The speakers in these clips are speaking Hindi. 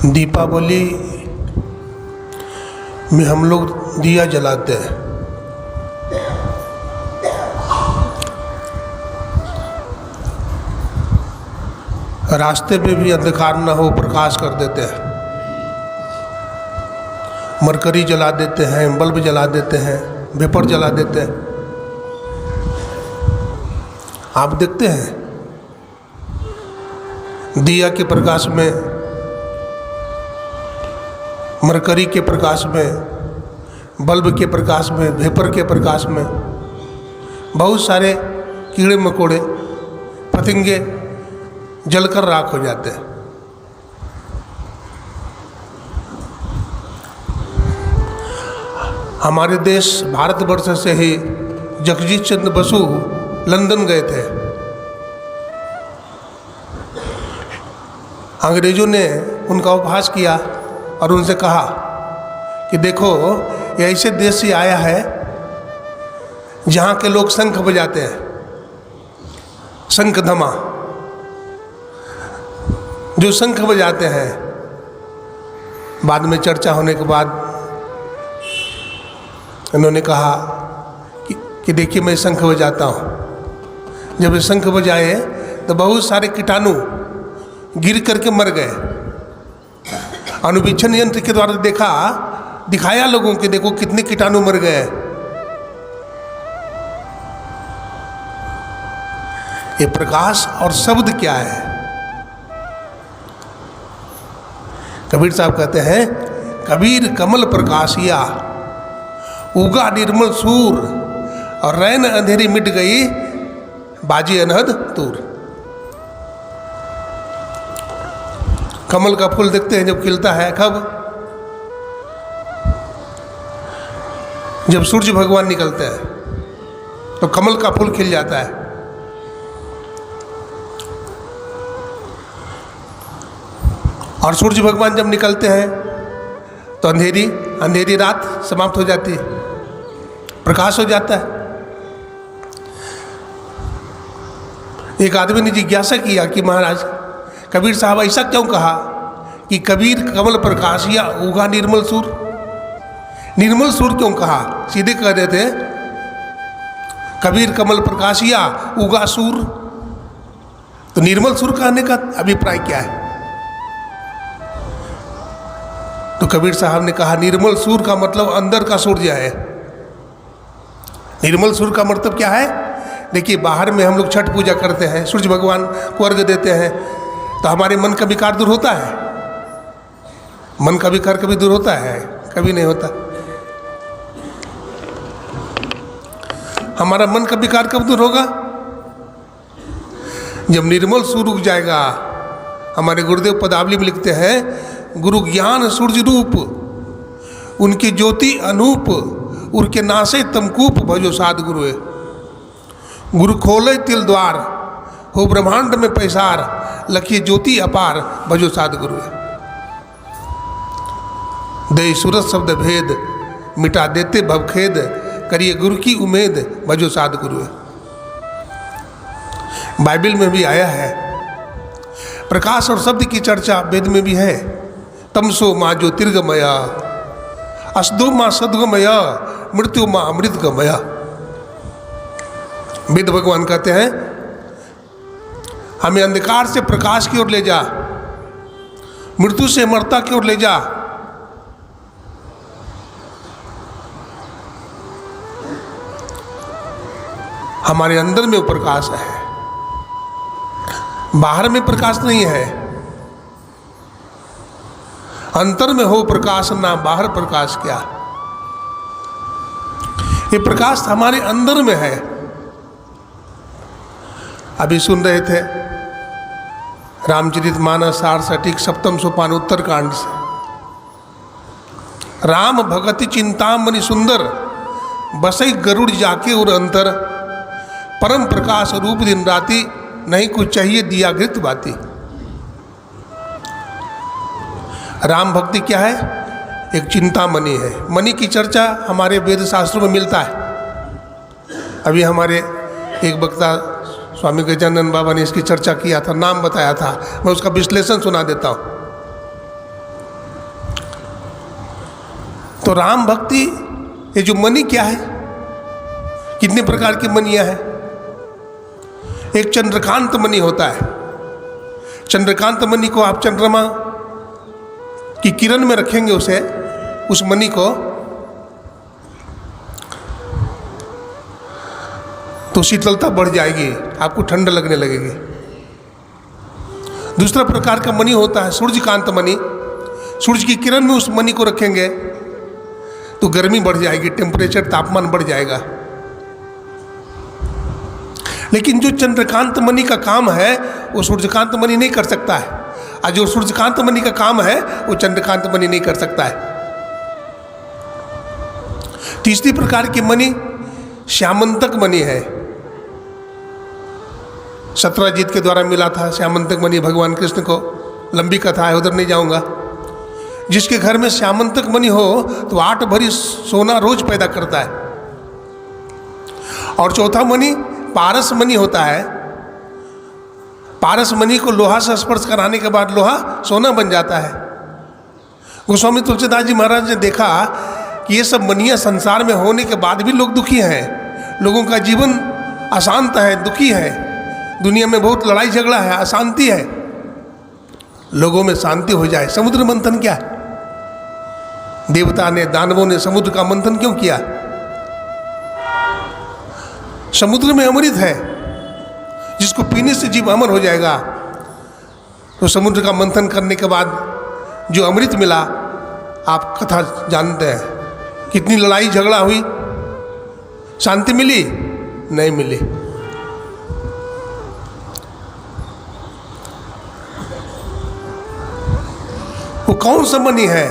दीपावली में हम लोग दिया जलाते हैं। रास्ते पे भी अंधकार न हो प्रकाश कर देते हैं। मरकरी जला देते हैं, बल्ब जला देते हैं, वेपर जला देते हैं। आप देखते हैं दिया के प्रकाश में, मरकरी के प्रकाश में, बल्ब के प्रकाश में, वेपर के प्रकाश में बहुत सारे कीड़े मकोड़े पतंगे जलकर राख हो जाते हैं। हमारे देश भारतवर्ष से ही जगदीश चंद्र बसु लंदन गए थे। अंग्रेजों ने उनका उपहास किया और उनसे कहा कि देखो ये ऐसे देश से आया है जहाँ के लोग शंख बजाते हैं, शंख धमा, जो शंख बजाते हैं। बाद में चर्चा होने के बाद इन्होंने कहा कि देखिए मैं शंख बजाता हूँ। जब ये शंख बजाए तो बहुत सारे कीटाणु गिर करके मर गए। अणुवीक्षण यंत्र के द्वारा दिखाया लोगों के, देखो कितने कीटाणु मर गए। ये प्रकाश और शब्द क्या है? कबीर साहब कहते हैं, कबीर कमल प्रकाशिया उगा निर्मल सूर और रैन अंधेरी मिट गई बाजी अनहद दूर। कमल का फूल देखते हैं जब खिलता है, कब? जब सूर्य भगवान निकलते हैं तो कमल का फूल खिल जाता है। और सूर्य भगवान जब निकलते हैं तो अंधेरी रात समाप्त हो जाती है, प्रकाश हो जाता है। एक आदमी ने जिज्ञासा किया कि महाराज कबीर साहब ऐसा क्यों कहा कि कबीर कमल प्रकाशिया उगा निर्मल सूर? निर्मल सूर क्यों कहा? सीधे कह देते कबीर कमल प्रकाशिया उगा सूर। तो निर्मल सूर कहने का अभिप्राय क्या है? तो कबीर साहब ने कहा निर्मल सूर का मतलब अंदर का सूर्य है। निर्मल सूर का मतलब क्या है? देखिए बाहर में हम लोग छठ पूजा करते हैं, सूर्य भगवान को अर्घ्य देते हैं, तो हमारे मन का विकार दूर होता है। मन का विकार कभी दूर होता है? कभी नहीं होता। हमारा मन का विकार कब दूर होगा? जब निर्मल सूर्य उग जाएगा। हमारे गुरुदेव पदावली में लिखते हैं, गुरु ज्ञान सूर्य रूप उनकी ज्योति अनूप, उनके नासे तमकूप भजो साध गुरुए। गुरु खोले तिल द्वार हो ब्रह्मांड में पैसार, लखिए ज्योति अपार भजो साध गुरुए। दे सूरत शब्द भेद मिटा देते भवखेद, करिए गुरु की उम्मीद भजो साध गुरुए। बाइबल में भी आया है। प्रकाश और शब्द की चर्चा वेद में भी है। तमसो माँ ज्योतिर्गमया, असदो माँ सद्गमया, मृत्यु माँ अमृतगमया। वेद भगवान कहते हैं हमें अंधकार से प्रकाश की ओर ले जा, मृत्यु से अमरता की ओर ले जा। हमारे अंदर में वो प्रकाश है, बाहर में प्रकाश नहीं है। अंतर में हो प्रकाश ना बाहर प्रकाश क्या। ये प्रकाश हमारे अंदर में है। अभी सुन रहे थे रामचरितमानस सार सटीक सप्तम सोपान उत्तरकांड से, राम भगति चिंतामणि सुंदर बसई गरुड़ जाके और अंतर, परम प्रकाश रूप दिन राति नहीं कुछ चाहिए दिया घृत बाती। राम भक्ति क्या है? एक चिंतामणि है। मणि की चर्चा हमारे वेद शास्त्रों में मिलता है। अभी हमारे एक वक्ता स्वामी गजानंद बाबा ने इसकी चर्चा किया था, नाम बताया था, मैं उसका विश्लेषण सुना देता हूँ। तो राम भक्ति, ये जो मणि क्या है, कितने प्रकार की मणियाँ हैं। एक चंद्रकांत मणि होता है। चंद्रकांत मणि को आप चंद्रमा की किरण में रखेंगे, उस मणि को, तो शीतलता बढ़ जाएगी, आपको ठंड लगने लगेगी। दूसरा प्रकार का मणि होता है सूर्यकांत मणि। सूर्य की किरण में उस मणि को रखेंगे तो गर्मी बढ़ जाएगी, टेम्परेचर, तापमान बढ़ जाएगा। लेकिन जो चंद्रकांत मणि का काम है वो सूर्यकांत मणि नहीं कर सकता है, और जो सूर्यकांत मणि का काम है वो चंद्रकांत मणि नहीं कर सकता है। तीसरी प्रकार की मणि श्यामंतक मणि है। सत्यजीत के द्वारा मिला था श्यामंतक मणि भगवान कृष्ण को, लंबी कथा है, उधर नहीं जाऊंगा। जिसके घर में श्यामंतक मणि हो तो 8 भरी सोना रोज पैदा करता है। और चौथा मणि पारस मणि होता है। पारस मणि को लोहा से स्पर्श कराने के बाद लोहा सोना बन जाता है। गोस्वामी तुलसीदास जी महाराज ने देखा कि ये सब मणियाँ संसार में होने के बाद भी लोग दुखी हैं, लोगों का जीवन अशांत है, दुखी है, दुनिया में बहुत लड़ाई झगड़ा है, अशांति है, लोगों में शांति हो जाए। समुद्र मंथन क्या है? देवता ने, दानवों ने समुद्र का मंथन क्यों किया? समुद्र में अमृत है जिसको पीने से जीव अमर हो जाएगा। तो समुद्र का मंथन करने के बाद जो अमृत मिला, आप कथा जानते हैं, कितनी लड़ाई झगड़ा हुई, शांति मिली? नहीं मिली। वो कौन सा मणि है,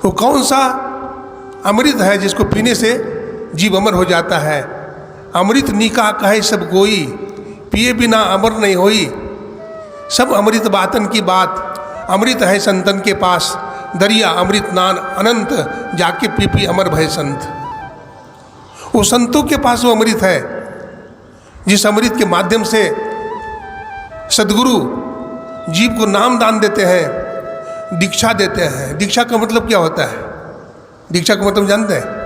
वो कौन सा अमृत है जिसको पीने से जीव अमर हो जाता है? अमृत नीका कहे सब कोई, पिए बिना अमर नहीं होई। सब अमृत बातन की बात, अमृत है संतन के पास, दरिया अमृत नान अनंत, जाके पी पी अमर भय संत। वो संतों के पास वो अमृत है जिस अमृत के माध्यम से सदगुरु जीव को नाम दान देते हैं, दीक्षा देते हैं। दीक्षा का मतलब क्या होता है? दीक्षा का मतलब जानते हैं?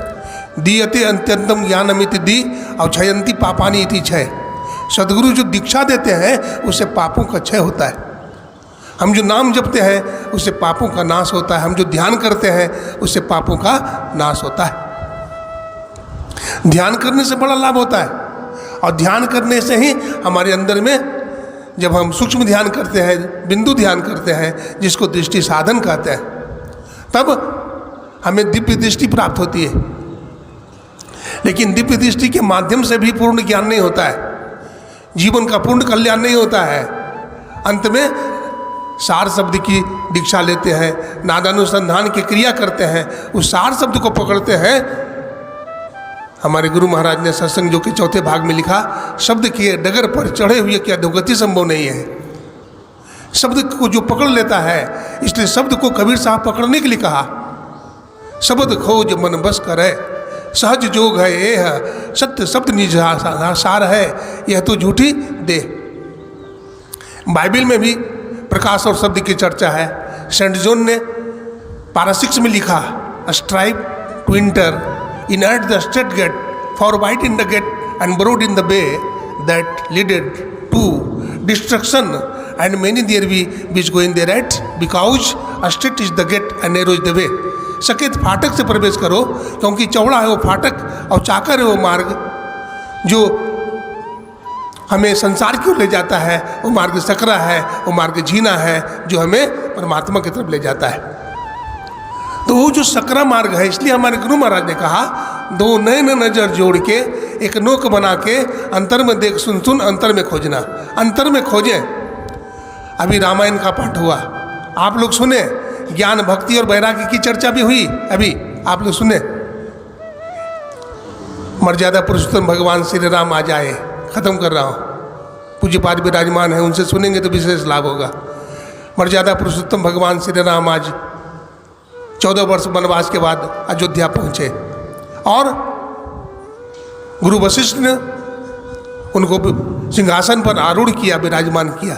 दीयते अत्यंतम ज्ञानमिति दी और क्षयंती पापानी इति क्षय। सदगुरु जो दीक्षा देते हैं उससे पापों का क्षय होता है। हम जो नाम जपते हैं उससे पापों का नाश होता है। हम जो ध्यान करते हैं उससे पापों का नाश होता है। ध्यान करने से बड़ा लाभ होता है, और ध्यान करने से ही हमारे अंदर में, जब हम सूक्ष्म ध्यान करते हैं, बिंदु ध्यान करते हैं, जिसको दृष्टि साधन कहते हैं, तब हमें दिव्य दृष्टि प्राप्त होती है। लेकिन दिव्य दृष्टि के माध्यम से भी पूर्ण ज्ञान नहीं होता है, जीवन का पूर्ण कल्याण नहीं होता है। अंत में सार शब्द की दीक्षा लेते हैं, नादानुसंधान की क्रिया करते हैं, उस सार शब्द को पकड़ते हैं। हमारे गुरु महाराज ने सत्संग जो के चौथे भाग में लिखा, शब्द के डगर पर चढ़े हुए क्या अधोगति संभव नहीं है। शब्द को जो पकड़ लेता है, इसलिए शब्द को कबीर साहब पकड़ने के लिए कहा, शब्द खोज मन बस करे, सहज जोग है ये है, सत्य शब्द निज सार है, यह तो झूठी दे। बाइबल में भी प्रकाश और शब्द की चर्चा है। सेंट जॉन ने पारासिक्स में लिखा, strive to enter in at the straight gate, for wide in the gate and broad in the way that leaded to destruction, and many there be which go in thereat, because straight is the gate and narrow is the way। सकेत फाटक से प्रवेश करो, क्योंकि चौड़ा है वो फाटक और चाकर है वो मार्ग जो हमें संसार की ओर ले जाता है। वो मार्ग सकरा है, वो मार्ग झीना है जो हमें परमात्मा की तरफ ले जाता है। तो वो जो सकरा मार्ग है, इसलिए हमारे गुरु महाराज ने कहा, दो नयन नजर जोड़ के एक नोक बना के अंतर में देख, सुन सुन अंतर में खोजना, अंतर में खोजें। अभी रामायण का पाठ हुआ, आप लोग सुने, ज्ञान भक्ति और वैराग्य की चर्चा भी हुई, अभी आप लोग सुने। मर्यादा पुरुषोत्तम भगवान श्री राम आ जाए, खत्म कर रहा हूँ, पूज्य पाद विराजमान है, उनसे सुनेंगे तो विशेष लाभ होगा। मर्यादा पुरुषोत्तम भगवान श्री राम आज 14 वर्ष वनवास के बाद अयोध्या पहुँचे, और गुरु वशिष्ठ ने उनको सिंहासन पर आरूढ़ किया, विराजमान किया।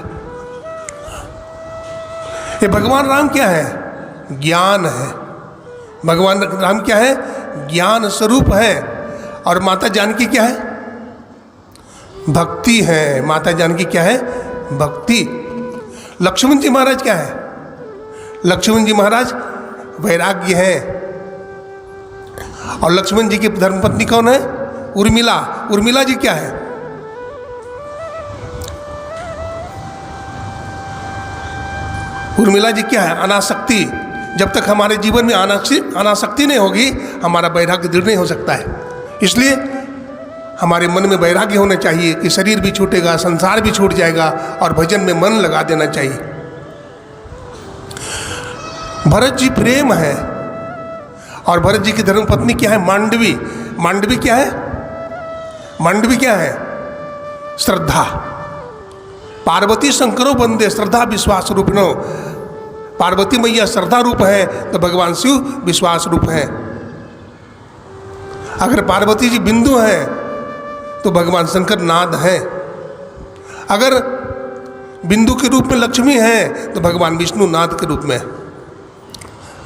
ये भगवान राम क्या है? ज्ञान है। भगवान राम क्या है? ज्ञान स्वरूप है। और माता जानकी क्या है? भक्ति है। माता जानकी क्या है? भक्ति। लक्ष्मण जी महाराज क्या है? लक्ष्मण जी महाराज वैराग्य है। और लक्ष्मण जी की धर्मपत्नी कौन है? उर्मिला। उर्मिला जी क्या है? उर्मिला जी क्या है? अनासक्ति। जब तक हमारे जीवन में अनासक्ति नहीं होगी, हमारा वैराग्य दृढ़ नहीं हो सकता है। इसलिए हमारे मन में वैराग्य होना चाहिए कि शरीर भी छूटेगा, संसार भी छूट जाएगा, और भजन में मन लगा देना चाहिए। भरत जी प्रेम है, और भरत जी की धर्मपत्नी क्या है? मांडवी। मांडवी क्या है? मांडवी क्या है? श्रद्धा। पार्वती शंकरो बंदे श्रद्धा विश्वास रूपिणो। पार्वती मैया श्रद्धा रूप है तो भगवान शिव विश्वास रूप है। अगर पार्वती जी बिंदु है तो भगवान शंकर नाद है। अगर बिंदु के रूप में लक्ष्मी है तो भगवान विष्णु नाद के रूप में।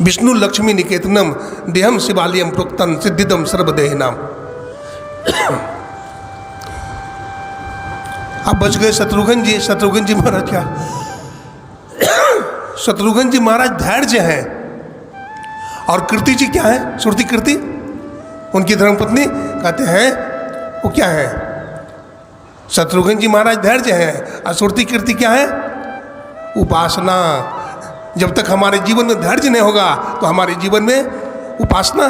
विष्णु लक्ष्मी निकेतनम देहम शिवालयम प्रोक्तम सिद्धिदम सर्वदेहिनाम। अब बच गए शत्रुघ्न जी। शत्रुघ्न जी महाराज क्या? शत्रुघ्न जी महाराज धैर्य है। और कीर्ति जी क्या है? श्रुति कीर्ति उनकी धर्मपत्नी कहते हैं वो क्या है? शत्रुघ्न जी महाराज धैर्य है। और श्रुति कीर्ति क्या है? उपासना। जब तक हमारे जीवन में धैर्य नहीं होगा तो हमारे जीवन में उपासना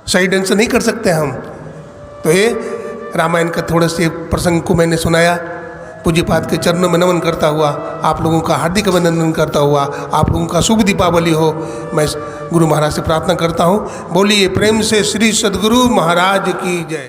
सही ढंग से नहीं कर सकते हम। तो ये रामायण का थोड़े से प्रसंग को मैंने सुनाया। पूज्यपाद के चरणों में नमन करता हुआ आप लोगों का हार्दिक अभिनंदन करता हुआ आप लोगों का शुभ दीपावली हो मैं गुरु महाराज से प्रार्थना करता हूँ। बोलिए प्रेम से श्री सद्गुरु महाराज की जय।